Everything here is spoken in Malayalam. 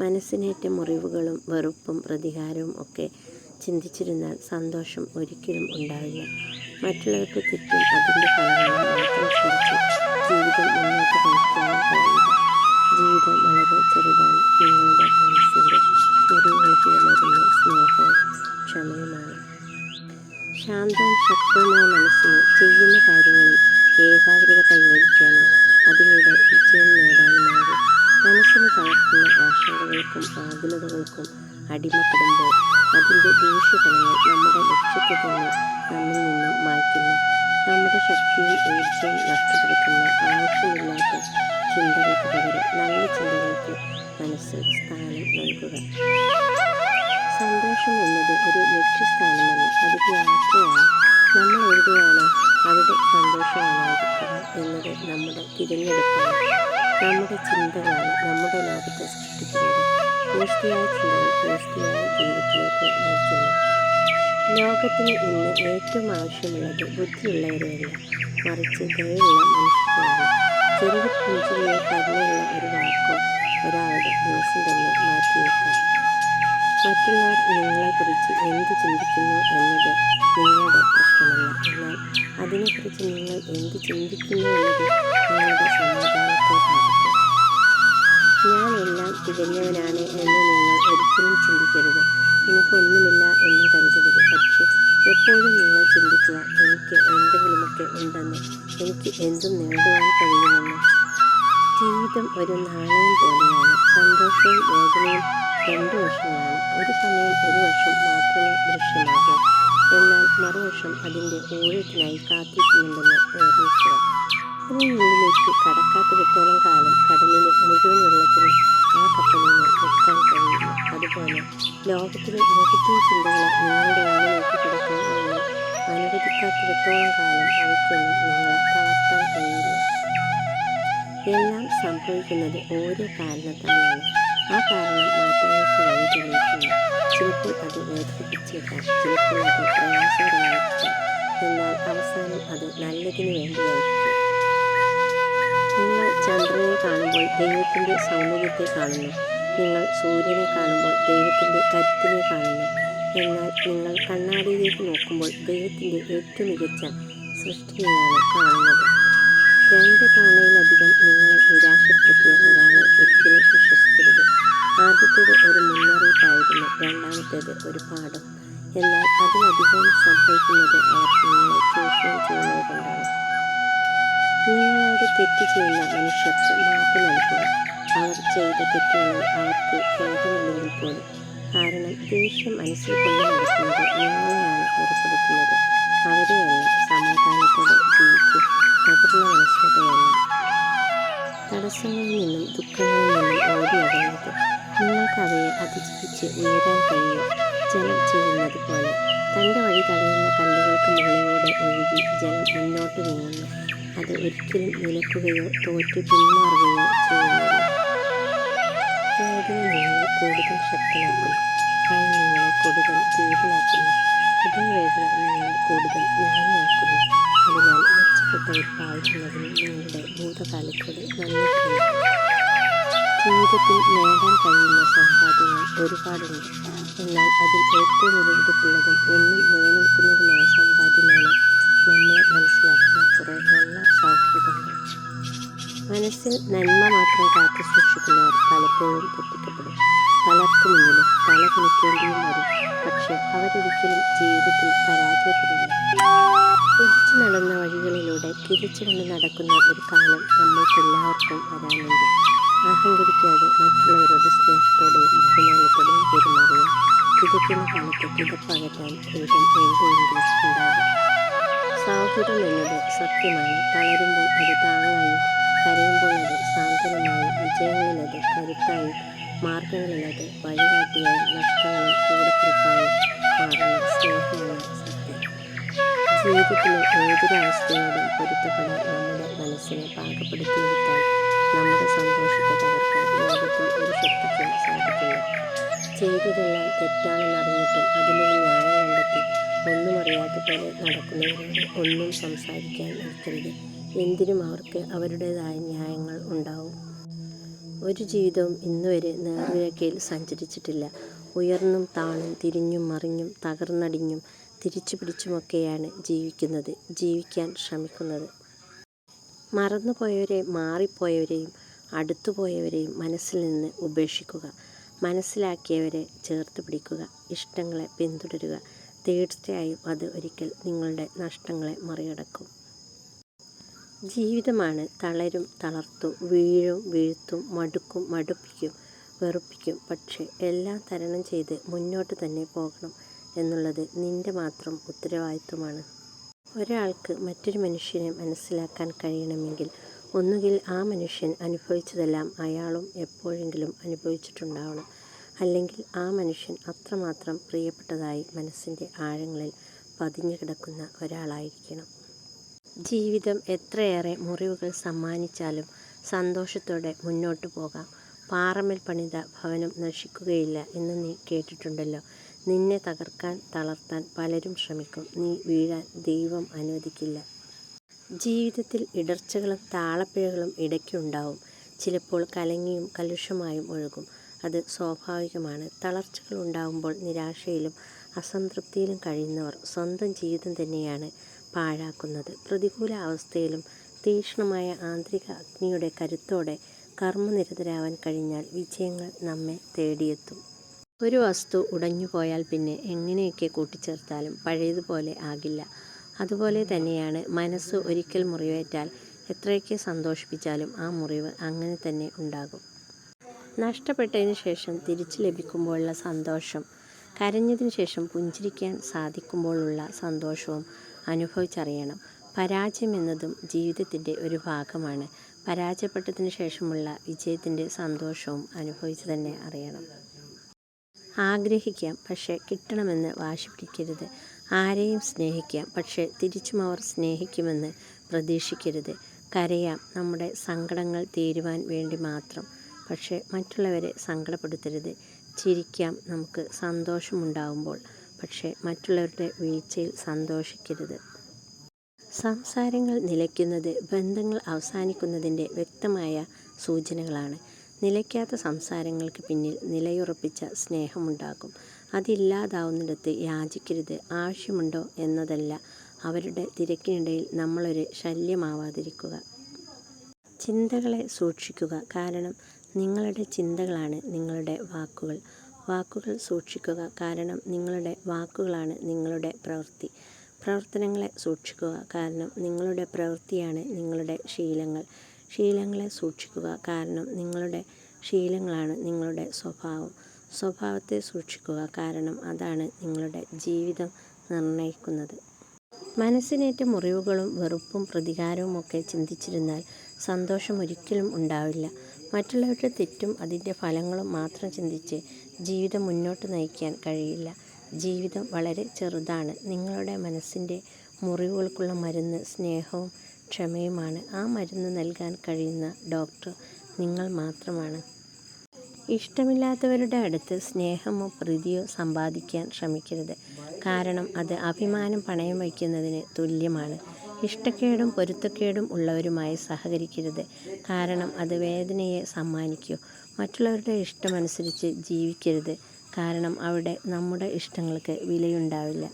മനസ്സിനേറ്റ മുറിവുകളും വെറുപ്പും പ്രതികാരവും ഒക്കെ ചിന്തിച്ചിരുന്നാൽ സന്തോഷം ഒരിക്കലും ഉണ്ടാവില്ല. മറ്റുള്ളവർക്ക് ചുറ്റും അതിൻ്റെ ഫലങ്ങൾ മാത്രം ചിന്തിച്ച് ജീവിതം മുന്നോട്ട് നയിക്കാനും കഴിയില്ല. ജീവിതം വളരെ ചെറുതാണ്. നിങ്ങളുടെ മനസ്സിൻ്റെ മുറിവുകൾക്കുള്ള മരുന്ന് സ്നേഹവും ക്ഷമയുമാണ്. ശാന്തവും ശക്തവുമായ മനസ്സിന് ചെയ്യുന്ന കാര്യങ്ങളിൽ ഏകാഗ്രത കൈവരിക്കാനും അതിലൂടെ വിജയം നേടാനുമാകും. മനസ്സിന് തളർത്തുന്ന ആശങ്കകൾക്കും ആകുലതകൾക്കും അടിമപ്പെടുമ്പോൾ അതിൻ്റെ ദൂഷ്യഫലങ്ങൾ നമ്മുടെ ലക്ഷ്യത്തെ തന്നെ നമ്മിൽ നിന്നും മായ്ക്കുന്നു. നമ്മുടെ ശക്തിയും ഊർജവും നഷ്ടപ്പെടുത്തുന്ന ആവശ്യമില്ലാത്ത ചിന്തകൾക്ക് പകരം നല്ല ചിന്തകൾക്ക് മനസ്സിൽ സ്ഥാനം നൽകുക. സന്തോഷം എന്നത് ഒരു ലക്ഷ്യസ്ഥാനമല്ല, അതൊരു യാത്രയാണ്. നമ്മൾ എവിടെയാണോ അവിടെ സന്തോഷവാനായിരിക്കുക എന്നത് നമ്മുടെ തിരഞ്ഞെടുപ്പാണ്. നമ്മുടെ ചിന്തകളാണ് നമ്മുടെ ലോകത്തെ സൃഷ്ടിക്കുന്നത്. പോസിറ്റീവായ ചിന്തകൾ പോസിറ്റീവായ ജീവിതത്തിലേക്ക് നയിക്കുന്നു. ലോകത്തിന് ഇന്ന് ഏറ്റവും ആവശ്യമുള്ളത് ബുദ്ധിയുള്ളവരെയല്ല, മറിച്ച് ദയയുള്ള മനുഷ്യരെയാണ്. ചെറിയ പുഞ്ചിരിയോ കരുണയുള്ള ഒരു വാക്കോ ഒരാളുടെ ദിവസം തന്നെ മാറ്റിവെക്കാം. മറ്റുള്ളവർ നിങ്ങളെക്കുറിച്ച് എന്ത് ചിന്തിക്കുന്നു എന്നത് നിങ്ങളുടെ പ്രശ്നമല്ല, എന്നാൽ അതിനെക്കുറിച്ച് നിങ്ങൾ എന്ത് ചിന്തിക്കുന്നു എന്നത് നിങ്ങളുടെ സമാധാനത്തെ ബാധിക്കും. ഞാൻ എല്ലാം തികഞ്ഞവനാണ് എന്ന് നിങ്ങൾ ഒരിക്കലും ചിന്തിക്കരുത്. എനിക്കൊന്നുമില്ല എന്ന് കരുതരുത്. പക്ഷെ എപ്പോഴും നിങ്ങൾ ചിന്തിക്കുക, എനിക്ക് എന്തെങ്കിലുമൊക്കെ ഉണ്ടെന്ന്, എനിക്ക് എന്തും നേടുവാൻ കഴിയുമെന്ന്. ജീവിതം ഒരു നാണയം പോലെയാണ്. സന്തോഷവും വേദനയും രണ്ടു വശങ്ങളാണ്. ഒരു സമയം ഒരു വശം മാത്രമേ ദൃശ്യമാകൂ, എന്നാൽ മറുവശം അതിൻ്റെ ഊഴത്തിനായി കാത്തിരിക്കുന്നുണ്ടെന്ന് ഓർമ്മിക്കുക. അതിനുള്ളിലേക്ക് കടക്കാത്തിടത്തോളം കാലം കടലിലെ മുഴുവൻ വെള്ളത്തിനും ആ കപ്പലിനെ വെക്കാൻ കഴിയില്ല. അതുപോലെ ലോകത്തിലെ നെഗറ്റീവ് ചിന്തകളെ നിങ്ങളുടെ ഉള്ളിലേക്ക് കിടക്കാൻ നിങ്ങൾ അനുവദിക്കാത്തിടത്തോളം കാലം അവയ്ക്കൊന്നും നിങ്ങളെ തളർത്താൻ കഴിയില്ല. എല്ലാം സംഭവിക്കുന്നത് ഓരോ കാരണത്താലാണ്. ആ കാരണം മാറ്റങ്ങൾക്ക് വഴി തെളിയിക്കുന്നു. ചിലപ്പോൾ അത് വേദനിപ്പിച്ചേക്കാം, ചിലപ്പോൾ അത് പ്രയാസകരമായിരിക്കാം, എന്നാൽ അവസാനം അത് നല്ലതിന് വേണ്ടിയായിരിക്കും. നിങ്ങൾ ചന്ദ്രനെ കാണുമ്പോൾ ദൈവത്തിൻ്റെ സൗന്ദര്യത്തെ കാണുന്നു. നിങ്ങൾ സൂര്യനെ കാണുമ്പോൾ ദൈവത്തിൻ്റെ കരുത്തിനെ കാണുന്നു. എന്നാൽ നിങ്ങൾ കണ്ണാടിയിലേക്ക് നോക്കുമ്പോൾ ദൈവത്തിൻ്റെ ഏറ്റവും മികച്ച സൃഷ്ടിയെയാണ് കാണുന്നത്. 2 തവണയിലധികം നിങ്ങളെ നിരാശപ്പെടുത്തിയ ഒരാളെ ഒരിക്കലും വിശ്വസിക്കരുത്. ആദ്യത്തേത് ഒരു മുന്നറിയിപ്പായിരുന്നു, രണ്ടാമത്തേത് ഒരു പാഠം. എന്നാൽ അതിലധികവും സംഭവിക്കുന്നത് അവർ നിങ്ങളെ ചൂഷണം ചെയ്യുന്നത് കൊണ്ടാണ്. നിങ്ങളോട് തെറ്റ് ചെയ്യുന്ന മനുഷ്യർക്ക് മാപ്പ് നൽകുക. അവർ ചെയ്ത തെറ്റുകളിൽ അവർക്ക് ഖേദമില്ലെങ്കിൽ പോലും. കാരണം ദേഷ്യം മനസ്സിൽ കൊണ്ട് നടക്കുന്നത് നിങ്ങളെയാണ് മുറിപ്പെടുത്തുന്നത്, അവരെയല്ല. സമാധാനത്തോടെ ജീവിച്ച് തകർന്ന മനസ്സോടെയല്ല. തടസ്സങ്ങളിൽ നിന്നും ദുഃഖങ്ങളിൽ നിന്നും ഓടി അകലരുത്. നിങ്ങൾക്ക് അവയെ അതിജീവിച്ച് ഉയരാൻ കഴിയും. ജലം ചെയ്യുന്നത് പോലെ തൻ്റെ വഴി തടയുന്ന കല്ലുകൾക്ക് മുകളിലൂടെ ഒഴുകി ജലം മുന്നോട്ട് നീങ്ങുന്നു. അത് ഒരിക്കലും നിലക്കുകയോ തോറ്റു പിന്മാറുകയോ ചെയ്യുന്നില്ല. വേദന നിങ്ങളെ കൂടുതൽ ശക്തനാക്കുന്നു, ഭയം നിങ്ങളെ കൂടുതൽ ധീരനാക്കുന്നു, ഹൃദയവേദന നിങ്ങളെ കൂടുതൽ ജ്ഞാനിയാക്കുന്നു. അതിനാൽ മെച്ചപ്പെട്ട ഉറപ്പായിരുന്നതിന് നിങ്ങളുടെ ഭൂതകാലത്തോട് നന്ദി പറയുക. ജീവിതത്തിൽ നേടാൻ കഴിയുന്ന സമ്പാദ്യങ്ങൾ ഒരുപാടുണ്ട്, എന്നാൽ അതിൽ ഏറ്റവും വിലപിടിപ്പുള്ളതും എന്നും നിലനിൽക്കുന്നതുമായ സമ്പാദ്യമാണ് നമ്മളെ മനസ്സിലാക്കുന്ന കുറേ നല്ല സൗഹൃദങ്ങൾ. മനസ്സിൽ നന്മ മാത്രം കാത്തു സൂക്ഷിക്കുന്നവർ പലപ്പോഴും തെറ്റിക്കപ്പെടും. പലർക്കു മുന്നിലും തല കുനിക്കേണ്ടിയും വരും. പക്ഷെ അവരൊരിക്കലും ജീവിതത്തിൽ പരാജയപ്പെടില്ല. ഒഴിച്ചു നടന്ന വഴികളിലൂടെ തിരിച്ചുകൊണ്ട് നടക്കുന്ന ഒരു കാലം നമ്മൾക്കെല്ലാവർക്കും വരാനുണ്ട്. അഹങ്കരിക്കാതെ മറ്റുള്ളവരോട് സ്നേഹത്തോടെയും ബഹുമാനത്തോടെയും പെരുമാറുക. കിതയ്ക്കുന്ന കാലത്ത് കിതപ്പകറ്റാൻ ദൈവം എവിടെയെങ്കിലും ഉണ്ടാകും. സൗഹൃദം എന്നത് സത്യമാണ്. തളരുമ്പോൾ അത് താങ്ങായും, കരയുമ്പോൾ അത് സാന്ത്വനമായും, വിജയങ്ങളിലത് കരുത്തായും, മാർഗങ്ങളിലത് വഴികാട്ടിയായും, നഷ്ടങ്ങളിൽ കൂടപ്പിറപ്പായും മാറുന്ന സ്നേഹമാണ് സത്യം. ജീവിതത്തിലെ ഏതൊരവസ്ഥയോടും പൊരുത്തപ്പെടാൻ നമ്മുടെ മനസ്സിനെ പാകപ്പെടുത്തിയെടുത്താൽ നമ്മുടെ സന്തോഷത്തെ തകർക്കാൻ ലോകത്തിൽ ഒരു ശക്തിക്കും സാധിക്കില്ല. ചെയ്തതെല്ലാം തെറ്റാണെന്നറിഞ്ഞിട്ടും അതിലൊരു ന്യായം കണ്ടെത്തി ഒന്നും അറിയാത്ത പോലെ നടക്കുന്നവരോട് ഒന്നും സംസാരിക്കാൻ നിൽക്കരുത്. എന്തിനും അവർക്ക് അവരുടേതായ ന്യായങ്ങൾ ഉണ്ടാവും. ഒരു ജീവിതവും ഇന്നുവരെ നേർരേഖയിൽ സഞ്ചരിച്ചിട്ടില്ല. ഉയർന്നും താണും തിരിഞ്ഞും മറിഞ്ഞും തകർന്നടിഞ്ഞും തിരിച്ചു പിടിച്ചുമൊക്കെയാണ് ജീവിക്കാൻ ശ്രമിക്കുന്നത്. മറന്നുപോയവരെ, മാറിപ്പോയവരെയും അടുത്തുപോയവരെയും മനസ്സിൽ നിന്ന് ഉപേക്ഷിക്കുക. മനസ്സിലാക്കിയവരെ ചേർത്ത് പിടിക്കുക. ഇഷ്ടങ്ങളെ പിന്തുടരുക. തീർച്ചയായും അത് ഒരിക്കൽ നിങ്ങളുടെ നഷ്ടങ്ങളെ മറികടക്കും. ജീവിതമാണ്. തളരും, തളർത്തും, വീഴും, വീഴ്ത്തും, മടുക്കും, മടുപ്പിക്കും, വെറുപ്പിക്കും. പക്ഷേ എല്ലാം തരണം ചെയ്ത് മുന്നോട്ട് തന്നെ പോകണം എന്നുള്ളത് നിന്റെ മാത്രം ഉത്തരവാദിത്വമാണ്. ഒരാൾക്ക് മറ്റൊരു മനുഷ്യനെ മനസ്സിലാക്കാൻ കഴിയണമെങ്കിൽ ഒന്നുകിൽ ആ മനുഷ്യൻ അനുഭവിച്ചതെല്ലാം അയാളും എപ്പോഴെങ്കിലും അനുഭവിച്ചിട്ടുണ്ടാവണം. അല്ലെങ്കിൽ ആ മനുഷ്യൻ അത്രമാത്രം പ്രിയപ്പെട്ടതായി മനസ്സിൻ്റെ ആഴങ്ങളിൽ പതിഞ്ഞു കിടക്കുന്ന ഒരാളായിരിക്കണം. ജീവിതം എത്രയേറെ മുറിവുകൾ സമ്മാനിച്ചാലും സന്തോഷത്തോടെ മുന്നോട്ടു പോകാം. പാറമേൽ പണിത ഭവനം നശിക്കുകയില്ല എന്ന് നീ കേട്ടിട്ടുണ്ടല്ലോ. നിന്നെ തകർക്കാൻ, തളർത്താൻ പലരും ശ്രമിക്കും. നീ വീഴാൻ ദൈവം അനുവദിക്കില്ല. ജീവിതത്തിൽ ഇടർച്ചകളും താളപ്പിഴകളും ഇടയ്ക്കുണ്ടാവും. ചിലപ്പോൾ കലങ്ങിയും കലുഷമായും ഒഴുകും. അത് സ്വാഭാവികമാണ്. തളർച്ചകൾ ഉണ്ടാകുമ്പോൾ നിരാശയിലും അസംതൃപ്തിയിലും കഴിയുന്നവർ സ്വന്തം ജീവിതം തന്നെയാണ് പാഴാക്കുന്നത്. പ്രതികൂല അവസ്ഥയിലും തീക്ഷ്ണമായ ആന്തരിക അഗ്നിയുടെ കരുത്തോടെ കർമ്മനിരതരാവാൻ കഴിഞ്ഞാൽ വിജയങ്ങൾ നമ്മെ തേടിയെത്തും. ഒരു വസ്തു ഉടഞ്ഞുപോയാൽ പിന്നെ എങ്ങനെയൊക്കെ കൂട്ടിച്ചേർത്താലും പഴയതുപോലെ ആകില്ല. അതുപോലെ തന്നെയാണ് മനസ്സ് ഒരിക്കൽ മുറിവേറ്റാൽ എത്രയൊക്കെ സന്തോഷിപ്പിച്ചാലും ആ മുറിവ് അങ്ങനെ തന്നെ ഉണ്ടാകും. നഷ്ടപ്പെട്ടതിന് ശേഷം തിരിച്ചു ലഭിക്കുമ്പോഴുള്ള സന്തോഷം, കരഞ്ഞതിന് ശേഷം പുഞ്ചിരിക്കാൻ സാധിക്കുമ്പോഴുള്ള സന്തോഷവും അനുഭവിച്ചറിയണം. പരാജയം എന്നതും ജീവിതത്തിൻ്റെ ഒരു ഭാഗമാണ്. പരാജയപ്പെട്ടതിന് ശേഷമുള്ള വിജയത്തിൻ്റെ സന്തോഷവും അനുഭവിച്ച് തന്നെ അറിയണം. ആഗ്രഹിക്കാം, പക്ഷേ കിട്ടണമെന്ന് വാശി പിടിക്കരുത്. ആരെയും സ്നേഹിക്കാം, പക്ഷേ തിരിച്ചും അവർ സ്നേഹിക്കുമെന്ന് പ്രതീക്ഷിക്കരുത്. കരയാം, നമ്മുടെ സങ്കടങ്ങൾ തീരുവാൻ വേണ്ടി മാത്രം, പക്ഷേ മറ്റുള്ളവരെ സങ്കടപ്പെടുത്തരുത്. ചിരിക്കാം നമുക്ക് സന്തോഷമുണ്ടാകുമ്പോൾ, പക്ഷേ മറ്റുള്ളവരുടെ വീഴ്ചയിൽ സന്തോഷിക്കരുത്. സംസാരങ്ങൾ നിലയ്ക്കുന്നത് ബന്ധങ്ങൾ അവസാനിക്കുന്നതിൻ്റെ വ്യക്തമായ സൂചനകളാണ്. നിലയ്ക്കാത്ത സംസാരങ്ങൾക്ക് പിന്നിൽ നിലയുറപ്പിച്ച സ്നേഹമുണ്ടാകും. അതില്ലാതാവുന്നിടത്ത് യാചിക്കരുത്. ആവശ്യമുണ്ടോ എന്നതല്ല, അവരുടെ തിരക്കിനിടയിൽ നമ്മളൊരു ശല്യമാവാതിരിക്കുക. ചിന്തകളെ സൂക്ഷിക്കുക, കാരണം നിങ്ങളുടെ ചിന്തകളാണ് നിങ്ങളുടെ വാക്കുകൾ. വാക്കുകൾ സൂക്ഷിക്കുക, കാരണം നിങ്ങളുടെ വാക്കുകളാണ് നിങ്ങളുടെ പ്രവൃത്തി. പ്രവർത്തനങ്ങളെ സൂക്ഷിക്കുക, കാരണം നിങ്ങളുടെ പ്രവൃത്തിയാണ് നിങ്ങളുടെ ശീലങ്ങൾ. ശീലങ്ങളെ സൂക്ഷിക്കുക, കാരണം നിങ്ങളുടെ ശീലങ്ങളാണ് നിങ്ങളുടെ സ്വഭാവം. സ്വഭാവത്തെ സൂക്ഷിക്കുക, കാരണം അതാണ് നിങ്ങളുടെ ജീവിതം നിർണ്ണയിക്കുന്നത്. മനസ്സിനേറ്റ മുറിവുകളും വെറുപ്പും പ്രതികാരവും ഒക്കെ ചിന്തിച്ചിരുന്നാൽ സന്തോഷം ഒരിക്കലും ഉണ്ടാവില്ല. മറ്റുള്ളവരുടെ തെറ്റും അതിൻ്റെ ഫലങ്ങളും മാത്രം ചിന്തിച്ച് ജീവിതം മുന്നോട്ട് നയിക്കാൻ കഴിയില്ല. ജീവിതം വളരെ ചെറുതാണ്. നിങ്ങളുടെ മനസ്സിൻ്റെ മുറിവുകൾക്കുള്ള മരുന്ന് സ്നേഹവും ക്ഷമയുമാണ്. ആ മരുന്ന് നൽകാൻ കഴിയുന്ന ഡോക്ടർ നിങ്ങൾ മാത്രമാണ്. ഇഷ്ടമില്ലാത്തവരുടെ അടുത്ത് സ്നേഹമോ പ്രീതിയോ സമ്പാദിക്കാൻ ശ്രമിക്കരുത്, കാരണം അത് അഭിമാനം പണയം വയ്ക്കുന്നതിന് തുല്യമാണ്. ഇഷ്ടക്കേടും പൊരുത്തക്കേടും ഉള്ളവരുമായി സഹകരിക്കരുത്, കാരണം അത് വേദനയെ സമ്മാനിക്കും. മറ്റുള്ളവരുടെ ഇഷ്ടമനുസരിച്ച് ജീവിക്കരുത്, കാരണം അവിടെ നമ്മുടെ ഇഷ്ടങ്ങൾക്ക് വിലയുണ്ടാവില്ല.